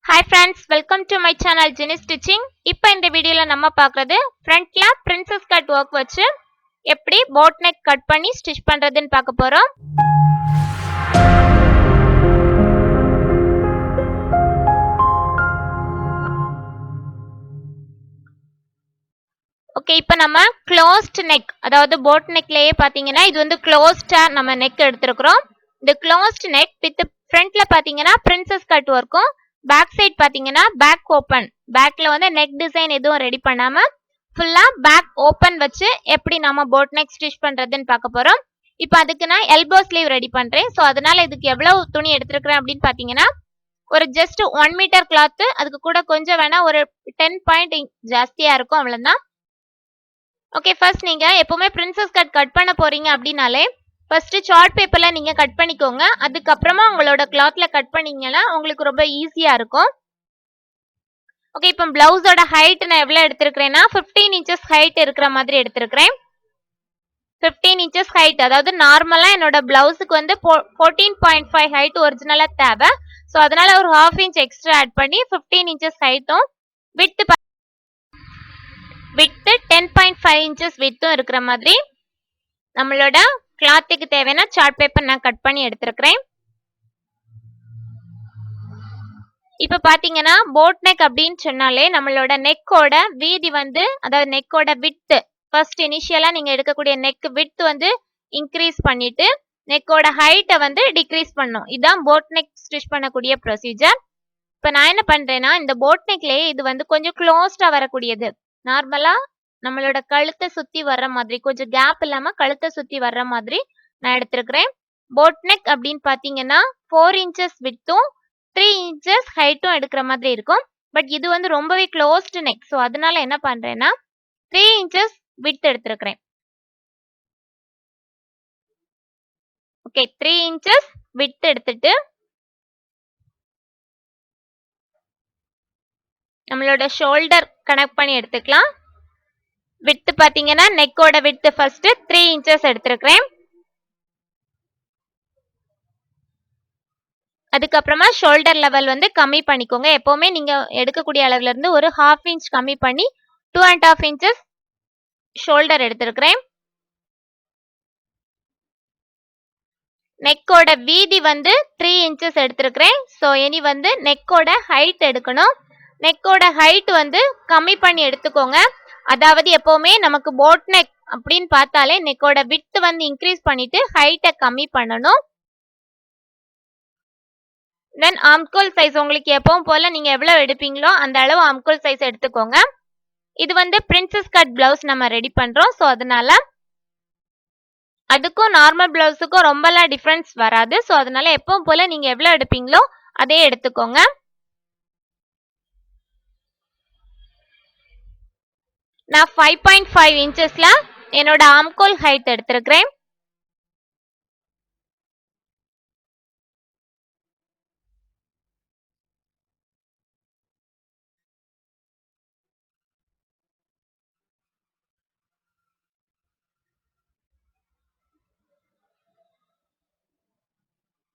Hi friends, welcome to my channel Jenny Stitching. இப்போ இந்த வீடியோல நம்ம பார்க்கிறது ஃப்ரண்ட்ல princess cut work வச்சு எப்படி boat neck கட் பண்ணி ஸ்டிச் பண்றதுன்னு பார்க்க போறோம். ஓகே, இப்போ நம்ம closed neck, அதாவது boat neckலயே பாத்தீங்கன்னா இது வந்து closed-ஆ நம்ம neck எடுத்துக்கிறோம். இந்த closed neck with ஃப்ரண்ட்ல பாத்தீங்கன்னா princess cut work-ம், பேக் சைடு பாத்தீங்கன்னா பேக் ஓபன், பேக்ல வந்து நெக் டிசைன் எதுவும் ரெடி பண்ணாம ஃபுல்லா பேக் ஓபன் வச்சு எப்படி நம்ம போட் நெக் ஸ்டிச் பண்றதுன்னு பார்க்க போறோம். இப்போ அதுக்கு நான் எல்போ ஸ்லீவ் ரெடி பண்றேன். ஸோ அதனால இதுக்கு எவ்வளவு துணி எடுத்திருக்கிறேன் அப்படின்னு பாத்தீங்கன்னா ஒரு ஜஸ்ட் 1 மீட்டர் கிளாத், அதுக்கு கூட கொஞ்சம் வேணா ஒரு 10 பாயிண்ட் ஜாஸ்தியா இருக்கும், அவ்வளவுதான். ஓகே, ஃபர்ஸ்ட் நீங்க எப்பவுமே பிரின்சஸ் கட் பண்ண போறீங்க அப்படின்னாலே ஃபர்ஸ்ட் சார்ட் பேப்பர்ல நீங்க கட் பண்ணிக்கோங்க. அதுக்கப்புறமா உங்களோட கிளாத்ல கட் பண்ணீங்கன்னா உங்களுக்கு ரொம்ப ஈஸியா இருக்கும். ஓகே, இப்போ பிளவுஸோட ஹைட் நான் எவ்வளவு எடுத்திருக்கிறேன்னா 15 இன்ச்சஸ் ஹைட் இருக்கிற மாதிரி எடுத்திருக்கிறேன். 15 இன்ச்சஸ் ஹைட், அதாவது நார்மலா என்னோட பிளவுஸுக்கு வந்து 14.5 ஹைட் ஒரிஜினலா தேவை. ஸோ அதனால ஒரு ஹாஃப் இன்ச் எக்ஸ்ட்ரா ஆட் பண்ணி 15 இன்ச்சஸ் ஹைட்டும் வித் 10.5 இன்ச்சஸ் வித்தும் இருக்கிற மாதிரி நம்மளோட கிளாத்துக்கு தேவையான சார்ட் பேப்பர் நான் கட் பண்ணி எடுத்திருக்கிறேன். இப்ப பாத்தீங்கன்னா போட் நெக் அப்படின்னு சொன்னாலே நம்மளோட நெக்கோட வீதி வந்து, அதாவது நெக்கோட விட்த், ஃபர்ஸ்ட் இனிஷியலா நீங்க எடுக்கக்கூடிய நெக் விட்த் வந்து இன்க்ரீஸ் பண்ணிட்டு நெக்கோட ஹைட்டை வந்து டிக்ரீஸ் பண்ணும். இதுதான் போட் நெக் ஸ்டிச் பண்ணக்கூடிய ப்ரொசீஜர். இப்ப நான் என்ன பண்றேன்னா இந்த போட் நெக்லயே இது வந்து கொஞ்சம் க்ளோஸ்டா வரக்கூடியது, நார்மலா நம்மளோட கழுத்தை சுத்தி வர்ற மாதிரி, கொஞ்சம் கேப் இல்லாம கழுத்தை சுத்தி வர்ற மாதிரி நான் எடுத்திருக்கிறேன். போட் நெக் அப்படின்னு பாத்தீங்கன்னா 4 இன்ச்சஸ் வித்தும் 3 இன்ச்சஸ் ஹைட்டும் எடுக்கிற மாதிரி இருக்கும். பட் இது வந்து ரொம்பவே க்ளோஸ்டு நெக். ஸோ அதனால என்ன பண்றேன்னா 3 இன்ச்சஸ் வித் எடுத்திருக்கிறேன். ஓகே, 3 இன்ச்சஸ் வித் எடுத்துட்டு நம்மளோட ஷோல்டர் கனெக்ட் பண்ணி எடுத்துக்கலாம். வித் பாத்தீங்கன்னா நெக்கோட வித் ஃபர்ஸ்ட் 3 இன்ச்சஸ் எடுத்திருக்கிறேன். அதுக்கப்புறமா ஷோல்டர் லெவல் வந்து கம்மி பண்ணிக்கோங்க. எப்பவுமே நீங்க எடுக்கக்கூடிய அளவுல இருந்து ஒரு ஹாஃப் இன்ச் கம்மி பண்ணி 2.5 இன்ச்சஸ் ஷோல்டர் எடுத்திருக்கிறேன். நெக்கோட வீதி வந்து 3 இன்ச்சஸ் எடுத்திருக்கிறேன். ஸோ இனி வந்து நெக்கோட ஹைட் எடுக்கணும். நெக்கோட ஹைட் வந்து கம்மி பண்ணி எடுத்துக்கோங்க. அதாவது எப்பவுமே நமக்கு போட் நெக் அப்படின்னு பார்த்தாலே நெக்கோட விட்த் வந்து இன்க்ரீஸ் பண்ணிட்டு ஹைட்டை கம்மி பண்ணணும். தென் ஆம்கோல் சைஸ் உங்களுக்கு எப்பவும் போல நீங்க எவ்வளவு எடுப்பீங்களோ அந்த அளவு ஆம்கோல் சைஸ் எடுத்துக்கோங்க. இது வந்து பிரின்சஸ் கட் பிளவுஸ் நம்ம ரெடி பண்றோம். ஸோ அதனால அதுக்கும் நார்மல் பிளவுஸுக்கும் ரொம்பலாம் டிஃபரன்ஸ் வராது. ஸோ அதனால எப்பவும் போல நீங்க எவ்வளவு எடுப்பீங்களோ அதே எடுத்துக்கோங்க. நான் 5.5 இன்ச்சஸ்ல என்னோட ஆம்கோல் ஹைட் எடுத்திருக்கிறேன்.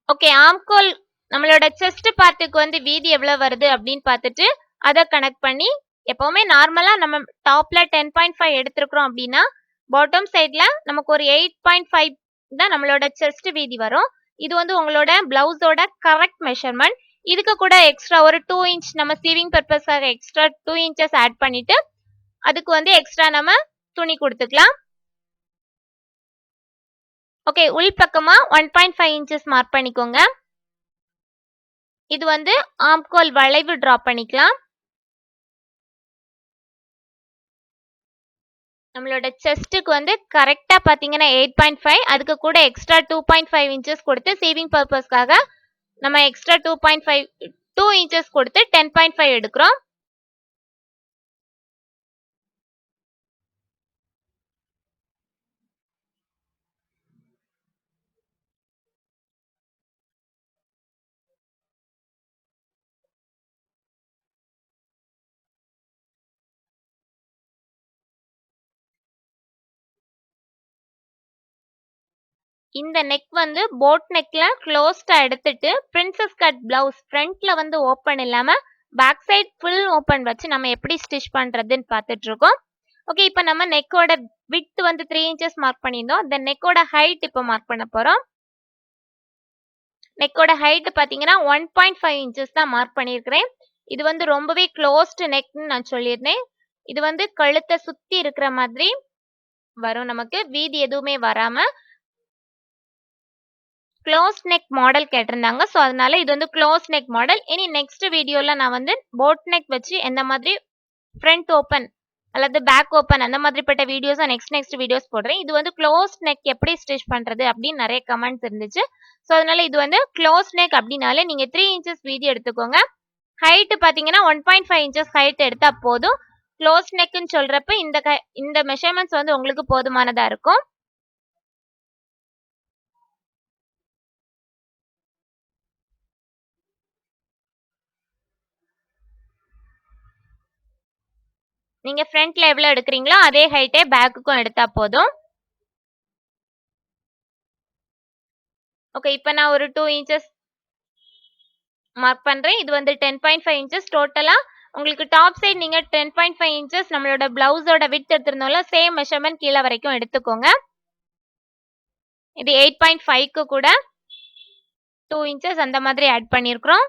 ஓகே, ஆம்கோல் நம்மளோட செஸ்ட் பார்ட்டுக்கு வந்து வீதி எவ்வளவு வருது அப்படின்னு பார்த்துட்டு அதை கனெக்ட் பண்ணி, எப்பவுமே நார்மலா நம்ம டாப்ல 10.5 எடுத்திருக்கிறோம் அப்படின்னா பாட்டம் சைட்ல நமக்கு ஒரு 8.5 தான் நம்மளோட செஸ்ட் வீதி வரும். இது வந்து உங்களோட பிளவுஸோட கரெக்ட் மெஷர்மெண்ட். இதுக்கு கூட எக்ஸ்ட்ரா ஒரு 2 இன்ச் நம்ம சீவிங் பர்பஸ்க்காக எக்ஸ்ட்ரா 2 இன்ச்சஸ் ஆட் பண்ணிட்டு அதுக்கு வந்து எக்ஸ்ட்ரா நம்ம துணி கொடுத்துக்கலாம். ஓகே, உள் பக்கமா 1.5 இன்ச்சஸ் மார்க் பண்ணிக்கோங்க. இது வந்து ஆம்கோல் வளைவு டிரா பண்ணிக்கலாம். நம்மளோட செஸ்ட்டுக்கு வந்து கரெக்டா பாத்தீங்கன்னா 8.5, அதுக்கு கூட எக்ஸ்ட்ரா 2.5 இன்ச்சஸ் கொடுத்து சேவிங் பர்பஸ்க்காக நம்ம எக்ஸ்ட்ரா 2 இன்ச்சஸ் கொடுத்து 10.5 எடுக்கிறோம். இந்த நெக் வந்து போட் நெக்ல க்ளோஸ்டா எடுத்துட்டு பிரின்சஸ் கட் பிளவுஸ் ஃப்ரண்ட்ல வந்து ஓப்பன் இல்லாம பேக் சைடு ஃபுல் ஓப்பன் வச்சு நம்ம எப்படி ஸ்டிச் பண்றதுன்னு பார்த்துட்டு இருக்கோம். ஓகே, இப்போ நம்ம நெக்கோட விட்த் வந்து 3 இன்ச்சஸ் மார்க் பண்ணியிருந்தோம். தென் நெக்கோட ஹைட் இப்போ மார்க் பண்ண போறோம். நெக்கோட ஹைட் பாத்தீங்கன்னா 1.5 இன்ச்சஸ் தான் மார்க் பண்ணியிருக்கிறேன். இது வந்து ரொம்பவே க்ளோஸ்டு நெக்னு நான் சொல்லியிருந்தேன். இது வந்து கழுத்தை சுத்தி இருக்கிற மாதிரி வரும், நமக்கு வீதி எதுவுமே வராம க்ளோஸ் நெக் மாடல் கேட்டிருந்தாங்க. ஸோ அதனால இது வந்து க்ளோஸ் நெக் மாடல். இனி நெக்ஸ்ட் வீடியோல நான் வந்து போட் நெக் வச்சு எந்த மாதிரி ஃப்ரண்ட் ஓப்பன் அல்லது பேக் ஓப்பன் அந்த மாதிரிப்பட்ட வீடியோஸ் நெக்ஸ்ட் வீடியோஸ் போடுறேன். இது வந்து க்ளோஸ் நெக் எப்படி ஸ்டிச் பண்றது அப்படின்னு நிறைய கமெண்ட்ஸ் இருந்துச்சு. ஸோ அதனால இது வந்து க்ளோஸ் நெக் அப்படின்னாலே நீங்க 3 இன்ச்சஸ் வீதி எடுத்துக்கோங்க. ஹைட் பாத்தீங்கன்னா 1.5 இன்ச்சஸ் ஹைட் எடுத்தா போதும். க்ளோஸ் நெக்னு சொல்றப்ப இந்த மெஷர்மெண்ட்ஸ் வந்து உங்களுக்கு போதுமானதா இருக்கும். நீங்க ஃப்ரண்ட்ல எவ்வளவு எடுக்கிறீங்களோ அதே ஹைட்டே பேக்குக்கும் எடுத்தா போதும். ஓகே, இப்போ நான் ஒரு 2 இன்ச்சஸ் மார்க் பண்றேன். இது வந்து 10.5 இன்ச்சஸ் டோட்டலா. உங்களுக்கு டாப் சைடு நீங்க 10.5 இன்ச்சஸ் நம்மளோட பிளவுஸோட விட்த் எடுத்திருந்தோம்ல, சேம் மெஷர்மெண்ட் கீழே வரைக்கும் எடுத்துக்கோங்க. இது 8.5க்கு கூட 2 இன்ச்சஸ் அந்த மாதிரி ஆட் பண்ணியிருக்கிறோம்.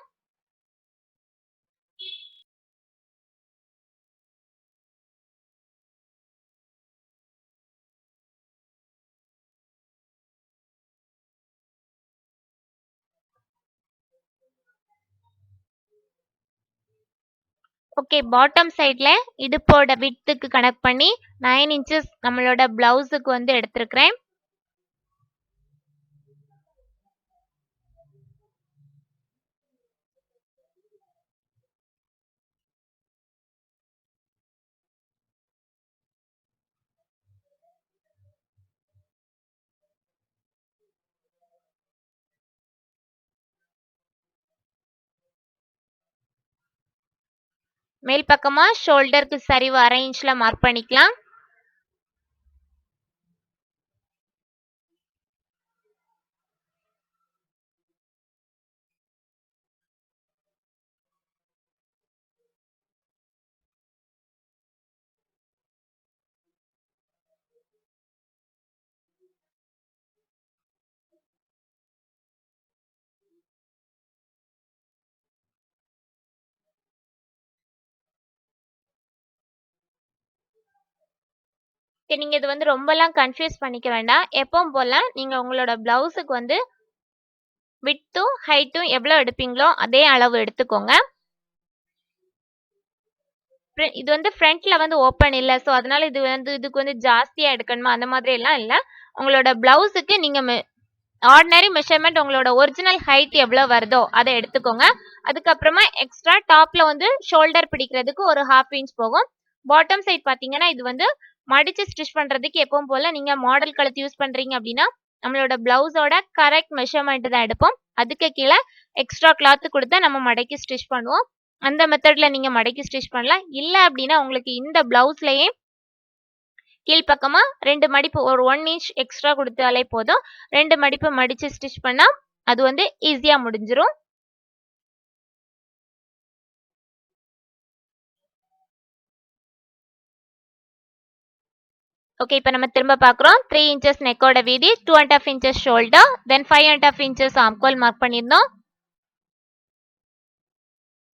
ஓகே, பாட்டம் சைட்ல இடுப்போட விட்த்துக்கு கனெக்ட் பண்ணி 9 இன்ச்சஸ் நம்மளோட பிளவுஸுக்கு வந்து எடுத்திருக்கிறேன். மேல் பக்கமா ஷோல்டருக்கு சரிவு 1/2 இன்ச்ல மார்க் பண்ணிக்கலாம். நீங்க இது வந்து ரொம்பலாம் கன்ஃபியூஸ் பண்ணிக்க வேண்டாம். எப்பவும் போல நீங்க உங்களோட பிளவுஸுக்கு வந்து விட்த்தும் ஹைட்டும் எவ்வளவு எடுப்பீங்களோ அதே அளவு எடுத்துக்கோங்க. இது வந்து ஃப்ரண்ட்ல வந்து ஓப்பன் இல்ல. ஸோ அதனால இதுக்கு வந்து ஜாஸ்தியா எடுக்கணுமா அந்த மாதிரி எல்லாம் இல்ல. உங்களோட பிளவுஸுக்கு நீங்க ஆர்டினரி மெஷர்மெண்ட் உங்களோட ஒரிஜினல் ஹைட் எவ்வளவு வருதோ அதை எடுத்துக்கோங்க. அதுக்கப்புறமா எக்ஸ்ட்ரா டாப்ல வந்து ஷோல்டர் பிடிக்கிறதுக்கு ஒரு 1/2 இன்ச் போகும். பாட்டம் சைட் பாத்தீங்கன்னா இது வந்து மடிச்சு ஸ்டிச் பண்றதுக்கு எப்பவும் போல நீங்க மாடல் கழுத்து யூஸ் பண்றீங்க அப்படின்னா நம்மளோட பிளவுஸோட கரெக்ட் மெஷர்மெண்ட் தான் எடுப்போம். அதுக்கு கீழே எக்ஸ்ட்ரா கிளாத் கொடுத்து நம்ம மடக்கி ஸ்டிச் பண்ணுவோம். அந்த மெத்தட்ல நீங்க மடக்கி ஸ்டிச் பண்ணலாம். இல்ல அப்படின்னா உங்களுக்கு இந்த பிளவுஸ்லயே கீழ்ப்பக்கமா 2 மடிப்பு ஒரு 1 இன்ச் எக்ஸ்ட்ரா கொடுத்தாலே போதும். 2 மடிப்பு மடிச்சு ஸ்டிச் பண்ணா அது வந்து ஈஸியா முடிஞ்சிரும். ஓகே, இப்போ நம்ம திரும்ப பார்க்குறோம். 3 இன்ச்சஸ் நெக்கோட வீதி, 2.5 இன்ச்சஸ் ஷோல்டர், தென் 5.5 இன்ச்சஸ் ஆம்கோல் மார்க் பண்ணியிருந்தோம்.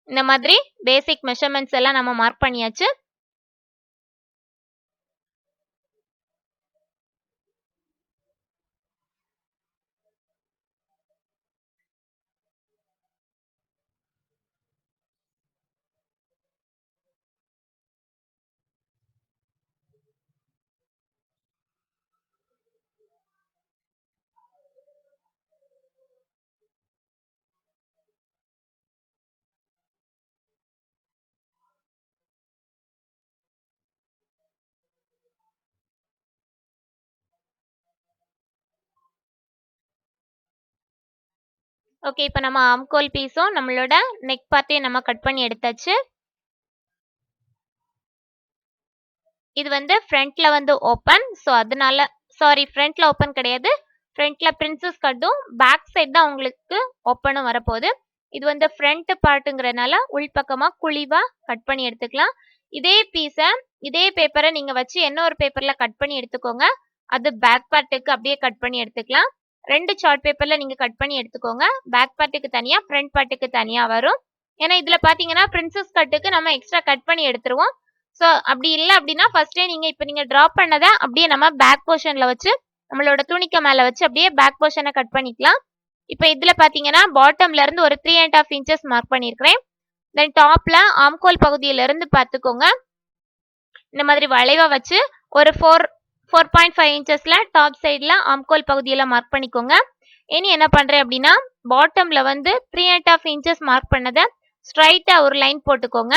இந்த மாதிரி பேசிக் மெஷர்மெண்ட்ஸ் எல்லாம் நம்ம மார்க் பண்ணியாச்சு. ஓகே, இப்போ நம்ம ஆம்கோல் பீஸும் நம்மளோட நெக் பார்ட்டையும் நம்ம கட் பண்ணி எடுத்தாச்சு. இது வந்து ஃப்ரண்ட்ல வந்து ஓப்பன். ஸோ அதனால ஃப்ரண்ட்ல ஓப்பன் கிடையாது. ஃப்ரண்ட்ல பிரின்சஸ் கட்டும், பேக் சைடு தான் உங்களுக்கு ஓப்பனும் வரப்போகுது. இது வந்து ஃப்ரண்ட் பார்ட்டுங்கிறனால உள்பக்கமா குழிவா கட் பண்ணி எடுத்துக்கலாம். இதே பேப்பரை நீங்க வச்சு இன்னொரு பேப்பர்ல கட் பண்ணி எடுத்துக்கோங்க. அது பேக் பார்ட்டுக்கு அப்படியே கட் பண்ணி எடுத்துக்கலாம். 2 சார்ட் பேப்பர்ல நீங்க கட் பண்ணி எடுத்துக்கோங்க. பேக் பார்ட்டுக்கு தனியா, ஃப்ரண்ட் பார்ட்டுக்கு தனியா வரும். ஏன்னா இதுல பாத்தீங்கன்னா பிரின்சஸ் கட்டுக்கு நம்ம எக்ஸ்ட்ரா கட் பண்ணி எடுத்துருவோம். சோ அப்படி இல்ல அப்படின்னா ஃபர்ஸ்டே நீங்க டிராப் பண்ணதை அப்படியே நம்ம பேக் போர்ஷன்ல வச்சு நம்மளோட துணிக்கு மேல வச்சு அப்படியே பேக் போர்ஷனை கட் பண்ணிக்கலாம். இப்ப இதுல பாத்தீங்கன்னா பாட்டம்ல இருந்து ஒரு 3.5 இன்ச்சஸ் மார்க் பண்ணிருக்கிறேன். தென் டாப்ல ஆம்கோல் பகுதியில இருந்து பாத்துக்கோங்க. இந்த மாதிரி வளைவா வச்சு ஒரு 4.5 இன்ச்சஸ்ல டாப் சைட்ல ஆம்கோல் பகுதியில மார்க் பண்ணிக்கோங்க. இனி என்ன பண்றேன் அப்படின்னா பாட்டம்ல வந்து 3.5 இன்ச்சஸ் மார்க் பண்ணதை ஸ்ட்ரைட்டா ஒரு லைன் போட்டுக்கோங்க.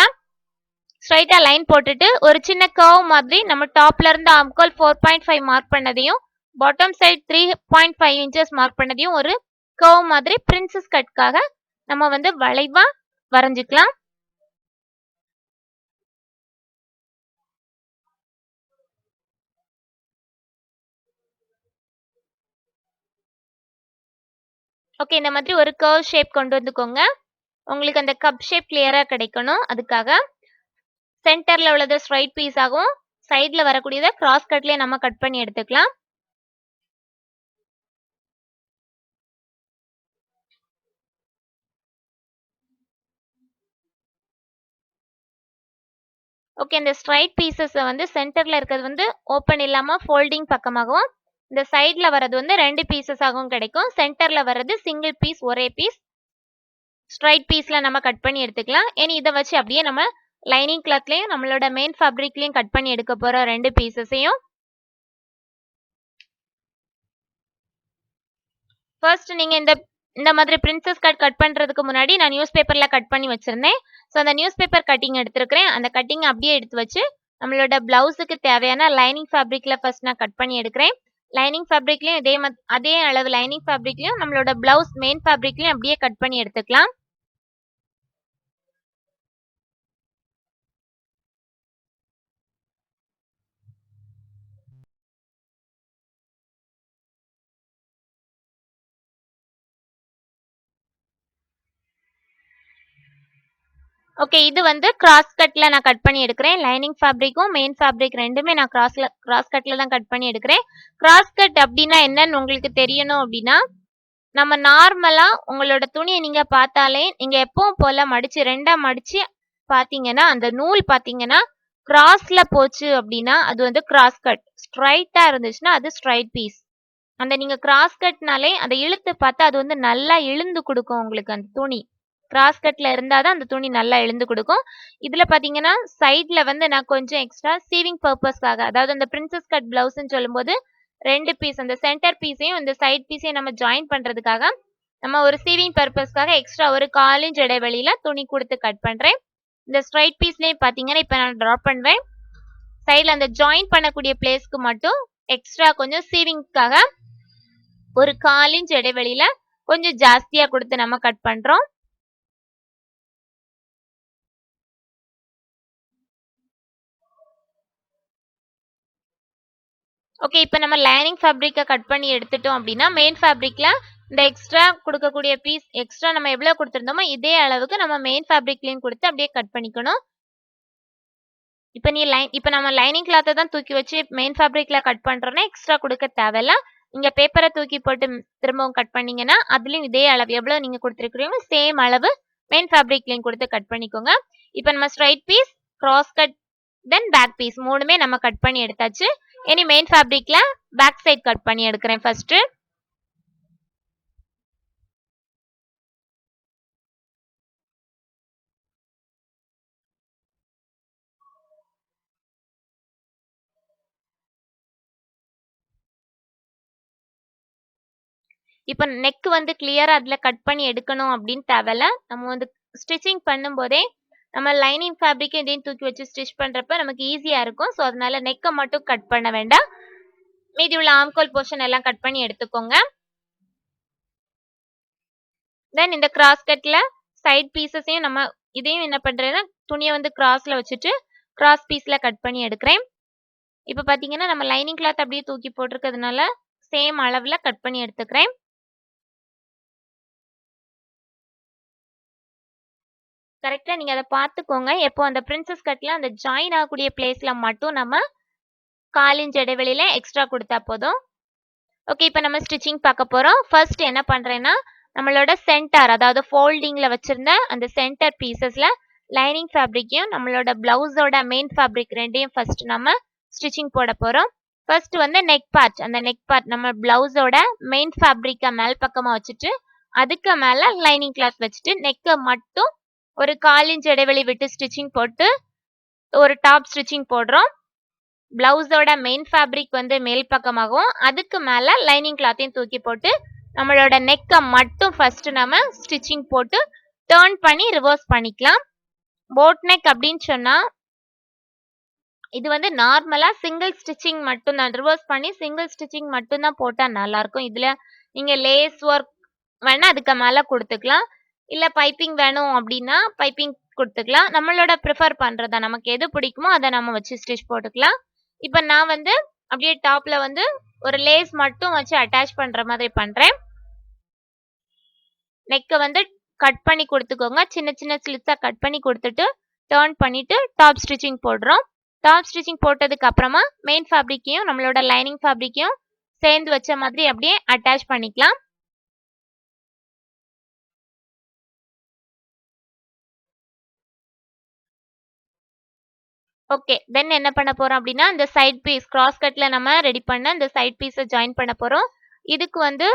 ஸ்ட்ரைட்டா லைன் போட்டுட்டு ஒரு சின்ன கர்வ் மாதிரி நம்ம டாப்ல இருந்து ஆம்கோல் 4.5 மார்க் பண்ணதையும் பாட்டம் சைட் 3.5 இன்ச்சஸ் மார்க் பண்ணதையும் ஒரு கர்வ் மாதிரி பிரின்சஸ் கட்காக நம்ம வந்து வளைவா வரைஞ்சிக்கலாம். ஓகே, இந்த மாதிரி ஒரு கர்வ் ஷேப் கொண்டு வந்துக்கோங்க. உங்களுக்கு அந்த கப் ஷேப் கிளியரா கிடைக்கணும். அதுக்காக சென்டர்ல உள்ளது ஸ்ட்ரைட் பீஸ் ஆகும், சைடுல வரக்கூடியதை கிராஸ் கட்லயே நம்ம கட் பண்ணி எடுத்துக்கலாம். ஓகே, இந்த ஸ்ட்ரைட் பீசஸ் வந்து சென்டர்ல இருக்கிறது வந்து ஓப்பன் இல்லாம ஃபோல்டிங் பக்கமாகவும், இந்த சைடுல வர்றது வந்து 2 பீசஸ் ஆகவும் கிடைக்கும். சென்டர்ல வர்றது சிங்கிள் பீஸ், ஒரே பீஸ் ஸ்ட்ரைட் பீஸ்ல நம்ம கட் பண்ணி எடுத்துக்கலாம். இனி இதை வச்சு அப்படியே நம்ம லைனிங் கிளாத்லயும் நம்மளோட மெயின் ஃபேப்ரிக்லயும் கட் பண்ணி எடுக்க போறோம் 2 பீசஸையும். ஃபர்ஸ்ட் நீங்க இந்த மாதிரி பிரின்சஸ் கட் பண்றதுக்கு முன்னாடி நான் நியூஸ் பேப்பர்ல கட் பண்ணி வச்சிருந்தேன். ஸோ அந்த நியூஸ் பேப்பர் கட்டிங் எடுத்திருக்கிறேன். அந்த கட்டிங் அப்படியே எடுத்து வச்சு நம்மளோட பிளவுஸுக்கு தேவையான லைனிங் ஃபேப்ரிக்ல ஃபர்ஸ்ட் நான் கட் பண்ணி எடுக்கிறேன். லைனிங் ஃபேப்ரிக்லயும் அதே அளவு லைனிங் ஃபேப்ரிக்லயும் நம்மளோட பிளவுஸ் மெயின் ஃபேப்ரிக்லயும் அப்படியே கட் பண்ணி எடுத்துக்கலாம். ஓகே, இது வந்து கிராஸ் கட்ல நான் கட் பண்ணி எடுக்கிறேன். லைனிங் ஃபேப்ரிக்கும் மெயின் ஃபேப்ரிக் ரெண்டுமே நான் கிராஸ் கட்ல தான் கட் பண்ணி எடுக்கிறேன். கிராஸ் கட் அப்படின்னா என்னன்னு உங்களுக்கு தெரியணும் அப்படின்னா, நம்ம நார்மலா உங்களோட துணியை நீங்க பார்த்தாலே நீங்க எப்பவும் போல மடிச்சு 2ஆ மடிச்சு பாத்தீங்கன்னா அந்த நூல் பாத்தீங்கன்னா கிராஸ்ல போச்சு அப்படின்னா அது வந்து கிராஸ் கட். ஸ்ட்ரைட்டா இருந்துச்சுன்னா அது ஸ்ட்ரைட் பீஸ். அந்த நீங்க கிராஸ் கட்னாலே அதை இழுத்து பார்த்தா அது வந்து நல்லா இழுந்து கொடுக்கும் உங்களுக்கு அந்த துணி. கிராஸ் கட்ல இருந்தாதான் அந்த துணி நல்லா இழுந்து கொடுக்கும். இதுல பாத்தீங்கன்னா சைட்ல வந்து நான் கொஞ்சம் எக்ஸ்ட்ரா சீவிங் பர்பஸ்க்காக, அதாவது அந்த பிரின்சஸ் கட் பிளவுஸ்ன்னு சொல்லும்போது 2 பீஸ் அந்த சென்டர் பீஸையும் இந்த சைட் பீஸையும் நம்ம ஜாயின் பண்றதுக்காக நம்ம ஒரு சீவிங் பர்பஸ்க்காக எக்ஸ்ட்ரா ஒரு 1/4 இன்ச் இடைவெளியில துணி கொடுத்து கட் பண்றேன். இந்த ஸ்ட்ரைட் பீஸ்லயும் பாத்தீங்கன்னா இப்ப நான் டிராப் பண்ணுவேன். சைட்ல அந்த ஜாயின் பண்ணக்கூடிய பிளேஸ்க்கு மட்டும் எக்ஸ்ட்ரா கொஞ்சம் சீவிங்க்காக ஒரு 1/4 இன்ச் இடைவெளியில கொஞ்சம் ஜாஸ்தியா கொடுத்து நம்ம கட் பண்றோம். ஓகே, இப்போ நம்ம லைனிங் ஃபேப்ரிக்கை கட் பண்ணி எடுத்துட்டோம் அப்படின்னா மெயின் ஃபேப்ரிக்ல இந்த எக்ஸ்ட்ரா கொடுக்கக்கூடிய பீஸ் எக்ஸ்ட்ரா நம்ம எவ்வளவு கொடுத்துருந்தோமோ இதே அளவுக்கு நம்ம மெயின் ஃபேப்ரிக்லையும் கொடுத்து அப்படியே கட் பண்ணிக்கணும். இப்போ நம்ம லைனிங் கிளாத்தை தான் தூக்கி வச்சு மெயின் ஃபேப்ரிக்ல கட் பண்றோம்னா எக்ஸ்ட்ரா கொடுக்க தேவையில்ல. நீங்க பேப்பரை தூக்கி போட்டு திரும்பவும் கட் பண்ணீங்கன்னா அதுலயும் இதே அளவு எவ்வளவு நீங்க கொடுத்துருக்கீங்களோ சேம் அளவு மெயின் ஃபேப்ரிக்லையும் கொடுத்து கட் பண்ணிக்கோங்க. இப்போ நம்ம straight piece, cross cut, then back piece மூணுமே நம்ம கட் பண்ணி எடுத்தாச்சு. இனி மெயின் ஃபேப்ரிக்ல பேக் சைடு கட் பண்ணி எடுக்கிறேன் ஃபர்ஸ்ட். இப்போ நெக் வந்து கிளியரா அதுல கட் பண்ணி எடுக்கணும் அப்படின்னு தேவையில்ல. நம்ம வந்து ஸ்டிச்சிங் பண்ணும்போதே நம்ம லைனிங் ஃபேப்ரிக் இதையும் தூக்கி வச்சு ஸ்டிச் பண்றப்ப நமக்கு ஈஸியா இருக்கும். ஸோ அதனால நெக்கை மட்டும் கட் பண்ண வேண்டாம். மீதி உள்ள ஆம்கோல் போர்ஷன் எல்லாம் கட் பண்ணி எடுத்துக்கோங்க. தென் இந்த கிராஸ் கட்ல சைட் பீசஸையும் நம்ம இதையும் என்ன பண்றேன்னா துணியை வந்து கிராஸ்ல வச்சுட்டு கிராஸ் பீஸ்ல கட் பண்ணி எடுக்கிறேன். இப்போ பாத்தீங்கன்னா நம்ம லைனிங் கிளாத் அப்படியே தூக்கி போட்டிருக்கிறதுனால சேம் அளவுல கட் பண்ணி எடுத்துக்கிறேன். கரெக்டா நீங்க அத பார்த்துக்கோங்க. எப்போ அந்த பிரின்சஸ் கட்ல அந்த ஜாயின் ஆகக்கூடிய பிளேஸ்ல மட்டும் நம்ம 1/4 இன்ச் இடைவெளியில எக்ஸ்ட்ரா குடுத்தா போதும். ஓகே, இப்ப நம்ம ஸ்டிச்சிங் பார்க்க போறோம். ஃபர்ஸ்ட் என்ன பண்றேன்னா, நம்மளோட சென்டர் அதாவது ஃபோல்டிங்ல வச்சிருந்த அந்த சென்டர் பீசஸ்ல லைனிங் ஃபேப்ரிக்கையும் நம்மளோட பிளவுஸோட மெயின் ஃபேப்ரிக் 2யும் ஃபர்ஸ்ட் நம்ம ஸ்டிச்சிங் போட போறோம். ஃபர்ஸ்ட் வந்து நெக் பார்ட், அந்த நெக் பார்ட் நம்ம பிளவுஸோட மெயின் ஃபேப்ரிக்க மேல் பக்கமா வச்சுட்டு, அதுக்கு மேல லைனிங் கிளாத் வச்சுட்டு நெக்க மட்டும் ஒரு 1/4 இன்ச் இடைவெளி விட்டு ஸ்டிச்சிங் போட்டு ஒரு டாப் ஸ்டிச்சிங் போடுறோம். பிளவுஸோட மெயின் ஃபேப்ரிக் வந்து மேல் பக்கமாகவும் அதுக்கு மேல லைனிங் கிளாத்தையும் தூக்கி போட்டு நம்மளோட நெக்கை மட்டும் ஃபர்ஸ்ட் நம்ம ஸ்டிச்சிங் போட்டு டர்ன் பண்ணி ரிவர்ஸ் பண்ணிக்கலாம். போட் நெக் அப்படின்னு சொன்னா இது வந்து நார்மலா சிங்கிள் ஸ்டிச்சிங் மட்டும் தான், ரிவர்ஸ் பண்ணி சிங்கிள் ஸ்டிச்சிங் மட்டும் தான் போட்டா நல்லா இருக்கும். இதுல நீங்க லேஸ் ஒர்க் வேணா அதுக்கு மேல கொடுத்துக்கலாம், இல்ல பைப்பிங் வேணும் அப்படின்னா பைப்பிங் கொடுத்துக்கலாம். நம்மளோட ப்ரிஃபர் பண்றதா, நமக்கு எது பிடிக்குமோ அதை நம்ம வச்சு ஸ்டிச் போட்டுக்கலாம். இப்ப நான் வந்து அப்படியே டாப்ல வந்து ஒரு லேஸ் மட்டும் வச்சு அட்டாச் பண்ற மாதிரி பண்றேன். நெக்க வந்து கட் பண்ணி கொடுத்துக்கோங்க, சின்ன சின்ன ஸ்லிட்ஸா கட் பண்ணி கொடுத்துட்டு டர்ன் பண்ணிட்டு டாப் ஸ்டிச்சிங் போடுறோம். டாப் ஸ்டிச்சிங் போட்டதுக்கு அப்புறமா மெயின் ஃபேப்ரிக்கையும் நம்மளோட லைனிங் ஃபேப்ரிக்கையும் சேர்ந்து வச்ச மாதிரி அப்படியே அட்டாச் பண்ணிக்கலாம். ஓகே, தென் என்ன பண்ண போறோம் அப்படின்னா, இந்த சைட் பீஸ் கிராஸ் கட்ல நம்ம ரெடி பண்ண இந்த சைட் பீஸை ஜாயின் பண்ண போறோம். இதுக்கு வந்து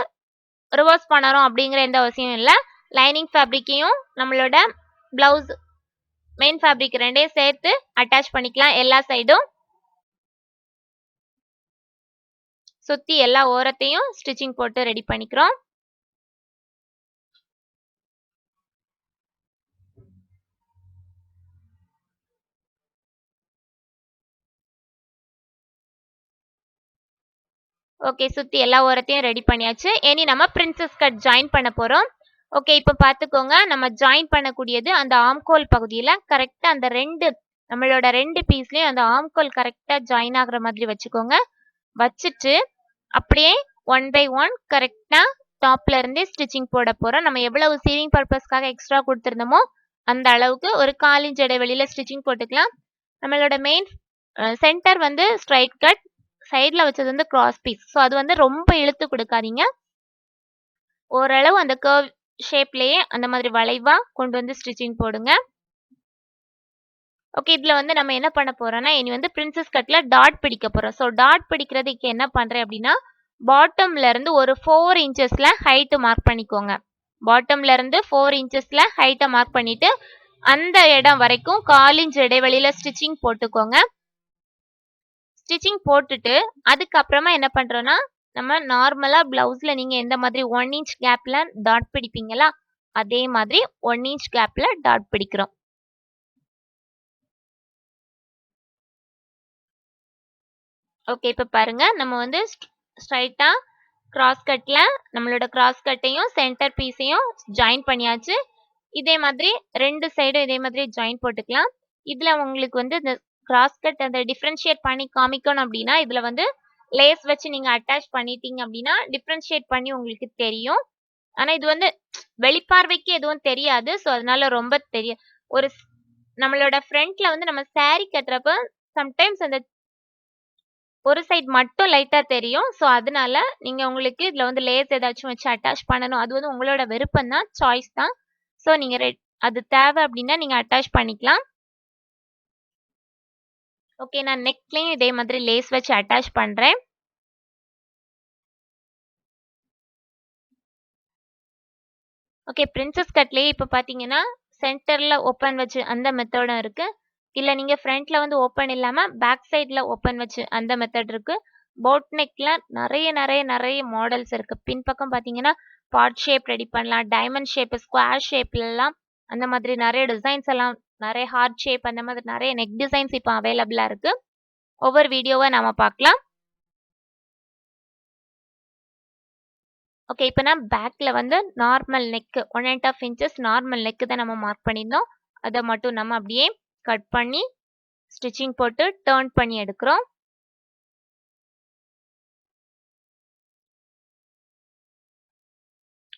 ரிவர்ஸ் பண்ணணும் அப்படிங்கிற எந்த அவசியம் இல்லை. லைனிங் ஃபேப்ரிக்கையும் நம்மளோட பிளவுஸ் மெயின் ஃபேப்ரிக் 2யும் சேர்த்து அட்டாச் பண்ணிக்கலாம் எல்லா சைடும். சுத்தி எல்லா ஓரத்தையும் ஸ்டிச்சிங் போட்டு ரெடி பண்ணிக்கிறோம். ஓகே, சுத்தி எல்லா ஓரத்தையும் ரெடி பண்ணியாச்சு. இனி நம்ம பிரின்சஸ் கட் ஜாயின் பண்ண போறோம். ஓகே, இப்ப பாத்துக்கோங்க, நம்ம ஜாயின் பண்ணக்கூடியது அந்த ஆம்கோல் பகுதியில கரெக்டா அந்த நம்மளோட 2 பீஸ்லயும் அந்த ஆம்கோல் கரெக்டா ஜாயின் ஆகுற மாதிரி வச்சுக்கோங்க. வச்சுட்டு அப்படியே 1 பை 1 கரெக்டா டாப்ல இருந்தே ஸ்டிச்சிங் போட போறோம். நம்ம எவ்வளவு சீவிங் பர்பஸ்க்காக எக்ஸ்ட்ரா கொடுத்திருந்தோமோ அந்த அளவுக்கு ஒரு 1/4 இன்ச் இடைவெளியில ஸ்டிச்சிங் போட்டுக்கலாம். நம்மளோட மெயின் சென்டர் வந்து ஸ்ட்ரைட் கட், சைட்ல வச்சது வந்து கிராஸ் பீஸ். ஸோ அது வந்து ரொம்ப இழுத்து கொடுக்காதீங்க, ஓரளவு அந்த கர்வ் ஷேப்லயே அந்த மாதிரி வளைவா கொண்டு வந்து ஸ்டிச்சிங் போடுங்க. ஓகே, இதுல வந்து நம்ம என்ன பண்ண போறோம்னா, இனி வந்து பிரின்சஸ் கட்ல டாட் பிடிக்க போறோம். ஸோ டாட் பிடிக்கிறதுக்கு என்ன பண்றேன் அப்படின்னா, பாட்டம்ல இருந்து ஒரு 4 இன்ச்சஸ்ல ஹைட் மார்க் பண்ணிக்கோங்க. பாட்டம்ல இருந்து 4 இன்ச்சஸ்ல ஹைட்டை மார்க் பண்ணிட்டு அந்த இடம் வரைக்கும் 1/4 இன்ச் இடைவெளியில ஸ்டிச்சிங் போட்டுக்கோங்க. ஸ்டிச்சிங் போட்டுட்டு அதுக்கப்புறமா என்ன பண்றோம்னா, நம்ம நார்மலா பிளவுஸ்ல நீங்க எந்த மாதிரி 1 இன்ச் கேப்ல டாட் பிடிப்பீங்களா அதே மாதிரி 1 இன்ச் கேப்ல டாட் பிடிக்கிறோம். ஓகே, இப்ப பாருங்க, நம்ம வந்து ஸ்ட்ரைட்டா கிராஸ் கட்ல நம்மளோட கிராஸ் கட்டையும் சென்டர் பீஸையும் ஜாயின் பண்ணியாச்சு. இதே மாதிரி 2 சைடும் இதே மாதிரி ஜாயின் போட்டுக்கலாம். இதுல உங்களுக்கு வந்து இந்த கிராஸ் கட் அந்த டிஃபரன்ஷியேட் பண்ணி காமிக்கணும் அப்படின்னா, இதுல வந்து லேஸ் வச்சு நீங்க அட்டாச் பண்ணிட்டீங்க அப்படின்னா டிஃபரன்ஷியேட் பண்ணி உங்களுக்கு தெரியும். ஆனா இது வந்து வெளிப்பார்வைக்கு எதுவும் தெரியாது. ஸோ அதனால ரொம்ப ஒரு நம்மளோட ஃப்ரண்ட்ல வந்து நம்ம saree கட்டுறப்ப சம்டைம்ஸ் அந்த ஒரு சைடு மட்டும் லைட்டா தெரியும். ஸோ அதனால நீங்க உங்களுக்கு இதுல வந்து லேஸ் ஏதாச்சும் வச்சு அட்டாச் பண்ணணும், அது வந்து உங்களோட விருப்பம் தான், சாய்ஸ் தான். ஸோ நீங்க அது தேவை அப்படின்னா நீங்க அட்டாச் பண்ணிக்கலாம். ஓகே, நான் நெக்லையும் இதே மாதிரி லேஸ் வச்சு அட்டாச் பண்றேன். ஓகே, பிரின்சஸ் கட்லயே இப்ப பாத்தீங்கன்னா சென்டர்ல ஓப்பன் வச்சு அந்த மெத்தடும் இருக்கு, இல்ல நீங்க ஃப்ரண்ட்ல வந்து ஓப்பன் இல்லாம பேக் சைட்ல ஓப்பன் வச்சு அந்த மெத்தட் இருக்கு. போட் நெக்ல நிறைய நிறைய நிறைய மாடல்ஸ் இருக்கு. பின்பக்கம் பாத்தீங்கன்னா பாட் ஷேப் ரெடி பண்ணலாம், டைமண்ட் ஷேப், ஸ்கொயர் ஷேப்ல எல்லாம் அந்த மாதிரி நிறைய டிசைன்ஸ் எல்லாம், நிறைய ஹார்ட் ஷேப், அந்த மாதிரி நிறைய நெக் டிசைன்ஸ் இப்போ அவைலபிளா இருக்கு. ஒவ்வொரு வீடியோவா நாம பார்க்கலாம். ஓகே, இப்போ நான் பேக்ல வந்து normal neck 1.5 inches normal neck தான் நம்ம மார்க் பண்ணியிருந்தோம். அதை மட்டும் நம்ம அப்படியே கட் பண்ணி ஸ்டிச்சிங் போட்டு டர்ன் பண்ணி எடுக்கிறோம்.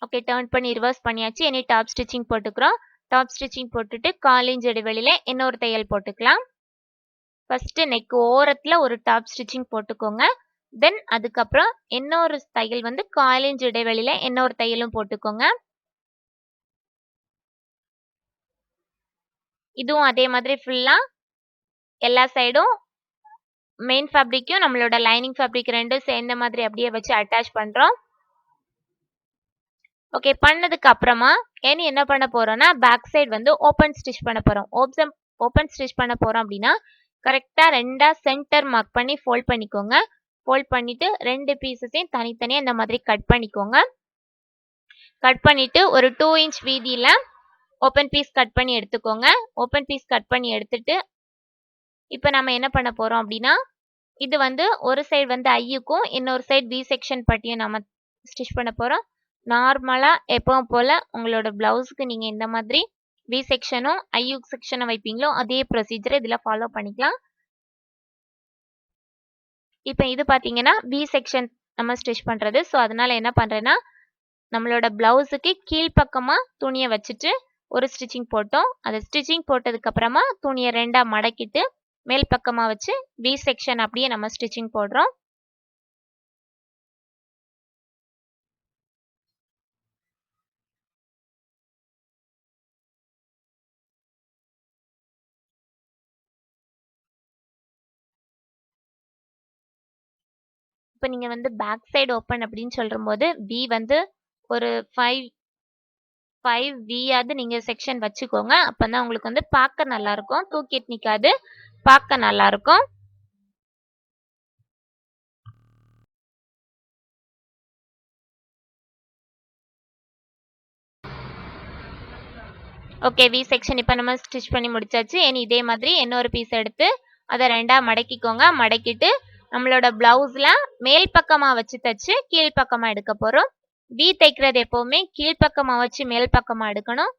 ஓகே, டர்ன் பண்ணி ரிவர்ஸ் பண்ணியாச்சு. இனி டாப் ஸ்டிச்சிங் போட்டுக்கிறோம். டாப் ஸ்டிச்சிங் போட்டுட்டு 1/4 இன்ச் இடைவெளியில இன்னொரு தையல் போட்டுக்கலாம். ஃபர்ஸ்ட் நெக் ஓரத்துல ஒரு டாப் ஸ்டிச்சிங் போட்டுக்கோங்க. தென் அதுக்கப்புறம் இன்னொரு தையல் வந்து 1/4 இன்ச் இடைவெளியில இன்னொரு தையலும் போட்டுக்கோங்க. இதுவும் அதே மாதிரி ஃபுல்லா எல்லா சைடும் மெயின் ஃபேப்ரிக்கும் நம்மளோட லைனிங் ஃபேப்ரிக் ரெண்டும் சேர்ந்த மாதிரி அப்படியே வச்சு அட்டாச் பண்றோம். ஓகே, பண்ணதுக்கு அப்புறமா இனி என்ன பண்ண போறோம்னா பேக் சைடு வந்து ஓபன் ஸ்டிச் பண்ண போறோம். ஓபன் ஸ்டிச் பண்ண போறோம் அப்படின்னா கரெக்டா ரெண்டா சென்டர் மார்க் பண்ணி ஃபோல்ட் பண்ணிக்கோங்க. ஃபோல்ட் பண்ணிட்டு ரெண்டு பீசஸையும் தனித்தனியா இந்த மாதிரி கட் பண்ணிக்கோங்க. கட் பண்ணிட்டு ஒரு 2 இன்ச் வீதியில ஓபன் பீஸ் கட் பண்ணி எடுத்துக்கோங்க. ஓபன் பீஸ் கட் பண்ணி எடுத்துட்டு இப்போ நம்ம என்ன பண்ண போறோம் அப்படின்னா இது வந்து ஒரு சைடு வந்து ஐயுக்கும் இன்னொரு சைடு வி செக்ஷன் பட்டியும் நம்ம ஸ்டிச் பண்ண போறோம். நார்மலா எப்பவும் போல உங்களோட பிளவுஸ்க்கு நீங்க இந்த மாதிரி வி செக்ஷனும் ஐயு செக்ஷனும் வைப்பீங்களோ அதே ப்ரொசீஜரை இதுல ஃபாலோ பண்ணிக்கலாம். இப்போ இது பாத்தீங்கன்னா வி செக்ஷன் நம்ம ஸ்டிச் பண்றது. ஸோ அதனால என்ன பண்றேன்னா நம்மளோட பிளவுஸுக்கு கீழ்ப்பக்கமா துணியை வச்சுட்டு ஒரு ஸ்டிச்சிங் போட்டோம். அதை ஸ்டிச்சிங் போட்டதுக்கு அப்புறமா துணியை ரெண்டா மடக்கிட்டு மேல் பக்கமா வச்சு வி செக்ஷன் அப்படியே நம்ம ஸ்டிச்சிங் போடுறோம். இப்போ நீங்க வந்து பேக் சைடு ஓப்பன் அப்படின்னு சொல்லும்போது வி வந்து ஒரு 5 வியாவது நீங்க செக்ஷன் வச்சுக்கோங்க. அப்பதான் உங்களுக்கு வந்து பார்க்க நல்லா இருக்கும், தூக்கிட்டு நிக்காது, பார்க்க நல்லா இருக்கும். ஓகே, வி செக்ஷன் இப்போ நம்ம ஸ்டிச் பண்ணி முடிச்சாச்சு. இனி இதே மாதிரி இன்னொரு பீஸ் எடுத்து அதை ரெண்டா மடக்கிக்கோங்க. மடக்கிட்டு நம்மளோட பிளவுஸ்ல மேல் பக்கமா வச்சு தச்சு கீழ் பக்கமா எடுக்க போறோம். வி தைக்கிறது எப்பவுமே கீழ்ப்பக்கமா வச்சு மேல் பக்கமா எடுக்கணும்.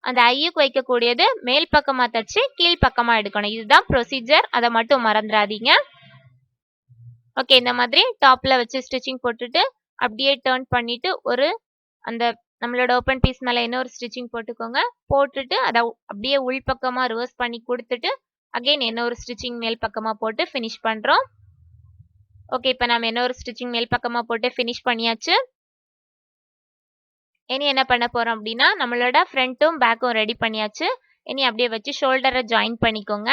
அந்த ஐயுக்கு வைக்கக்கூடியது மேல் பக்கமா தச்சு கீழ் பக்கமா எடுக்கணும். இதுதான் ப்ரொசீஜர், அதை மட்டும் மறந்துடாதீங்க. ஓகே, இந்த மாதிரி டாப்ல வச்சு ஸ்டிச்சிங் போட்டுட்டு அப்படியே டர்ன் பண்ணிட்டு ஒரு அந்த நம்மளோட ஓப்பன் பீஸ் மேல இன்னொரு ஸ்டிச்சிங் போட்டுக்கோங்க. போட்டுட்டு அதை அப்படியே உள் பக்கமா ரிவர்ஸ் பண்ணி கொடுத்துட்டு அகைன் இன்னொரு ஸ்டிச்சிங் மேல் பக்கமா போட்டு ஃபினிஷ் பண்றோம். ஓகே, இப்போ நம்ம இன்னொரு ஸ்டிச்சிங் மேல் பக்கமா போட்டு ஃபினிஷ் பண்ணியாச்சு. இனி என்ன பண்ண போறோம் அப்படின்னா நம்மளோட ஃப்ரண்ட்டும் பேக்கும் ரெடி பண்ணியாச்சு. இனி அப்படியே வச்சு ஷோல்டரை ஜாயின் பண்ணிக்கோங்க.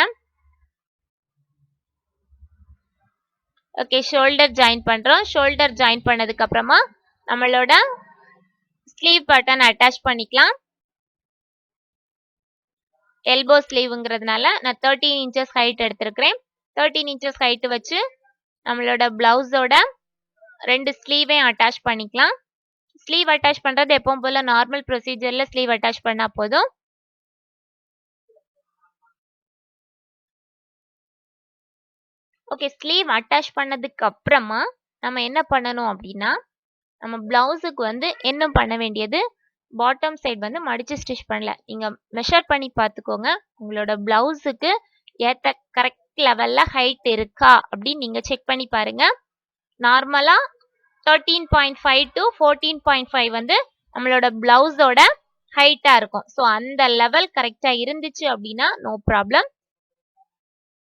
ஓகே, ஷோல்டர் ஜாயின் பண்றோம். ஷோல்டர் ஜாயின் பண்ணதுக்கு அப்புறமா நம்மளோட ஸ்லீவ் பட்டன் அட்டாச் பண்ணிக்கலாம். எல்போ ஸ்லீவ்ங்கிறதுனால நான் 13 இன்ச்சஸ் ஹைட் எடுத்திருக்கிறேன். 13 இன்ச்சஸ் ஹைட் வச்சு நம்மளோட பிளவுஸோட ரெண்டு ஸ்லீவையும் அட்டாச் பண்ணிக்கலாம். ஸ்லீவ் அட்டாச் பண்றது எப்பவும் போல நார்மல் ப்ரொசீஜர்ல ஸ்லீவ் அட்டாச் பண்ணா போதும். ஓகே, ஸ்லீவ் அட்டாச் பண்ணதுக்கு அப்புறமா நம்ம என்ன பண்ணணும் அப்படின்னா நம்ம பிளவுஸுக்கு வந்து என்ன பண்ண வேண்டியது பாட்டம் சைடு வந்து மடிச்சு ஸ்டிச் பண்ணல. நீங்க மெஷர் பண்ணி பார்த்துக்கோங்க, உங்களோட பிளவுஸுக்கு ஏத்த கரெக்ட் லெவல்ல ஹைட் இருக்கா அப்படின்னு நீங்க செக் பண்ணி பாருங்க. நார்மலா 13.5 to 14.5 வந்து நம்மளோட பிளவுஸோட ஹைட்டா இருக்கும். ஸோ அந்த லெவல் கரெக்டா இருந்துச்சு அப்படின்னா நோ ப்ராப்ளம்.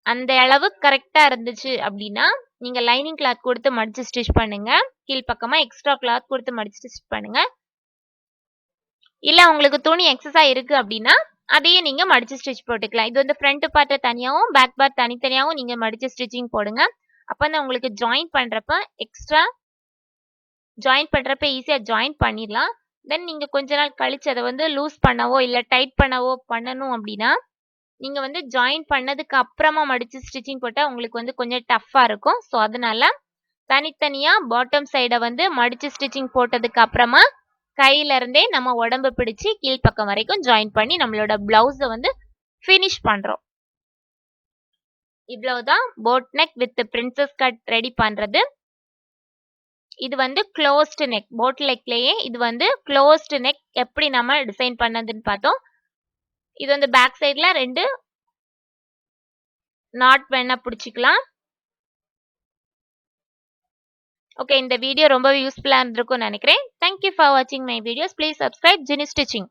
அந்த அளவு கரெக்டா இருந்துச்சு அப்படின்னா நீங்க லைனிங் கிளாத் கொடுத்து மடிச்சு ஸ்டிச் பண்ணுங்க. கீழ்ப்பக்கமா எக்ஸ்ட்ரா கிளாத் கொடுத்து மடிச்சு ஸ்டிச் பண்ணுங்க. இல்ல உங்களுக்கு துணி எக்ஸஸா இருக்கு அப்படின்னா அதையே நீங்க மடிச்சு ஸ்டிச் போட்டுக்கலாம். இது வந்து ஃப்ரண்ட் பார்ட் தனியாவும் பேக் பார்ட் தனித்தனியாவும் நீங்க மடிச்சு ஸ்டிச்சிங் போடுங்க. அப்பதான் உங்களுக்கு ஜாயின் பண்றப்ப ஈஸியா ஜாயின் பண்ணிடலாம். தென் நீங்க கொஞ்ச நாள் கழிச்சு அதை வந்து லூஸ் பண்ணவோ இல்ல டைட் பண்ணவோ பண்ணணும் அப்படின்னா நீங்க வந்து ஜாயின் பண்ணதுக்கு அப்புறமா மடிச்சு ஸ்டிச்சிங் போட்டா உங்களுக்கு வந்து கொஞ்சம் டஃப்பா இருக்கும். ஸோ அதனால தனித்தனியா பாட்டம் சைடை வந்து மடிச்சு ஸ்டிச்சிங் போட்டதுக்கு அப்புறமா கையில இருந்தே நம்ம உடம்பு பிடிச்சு கீழ்ப்பக்கம் வரைக்கும் ஜாயின் பண்ணி நம்மளோட பிளவுஸை வந்து ஃபினிஷ் பண்றோம். இவ்வளவுதான் boat neck with princess cut ready பண்றது. இது வந்து க்ளோஸ்டு நெக், போட் நெக்லயே இது வந்து க்ளோஸ்டு நெக் எப்படி நம்ம டிசைன் பண்ணதுன்னு பார்த்தோம். இது வந்து பேக் சைட்ல ரெண்டு நாட் வேணா பிடிச்சிக்கலாம். ஓகே, இந்த வீடியோ ரொம்ப யூஸ்ஃபுல்லா இருந்திருக்கும்னு நினைக்கிறேன். தேங்க்யூ ஃபார் வாட்சிங் my videos. Please subscribe Jenny stitching.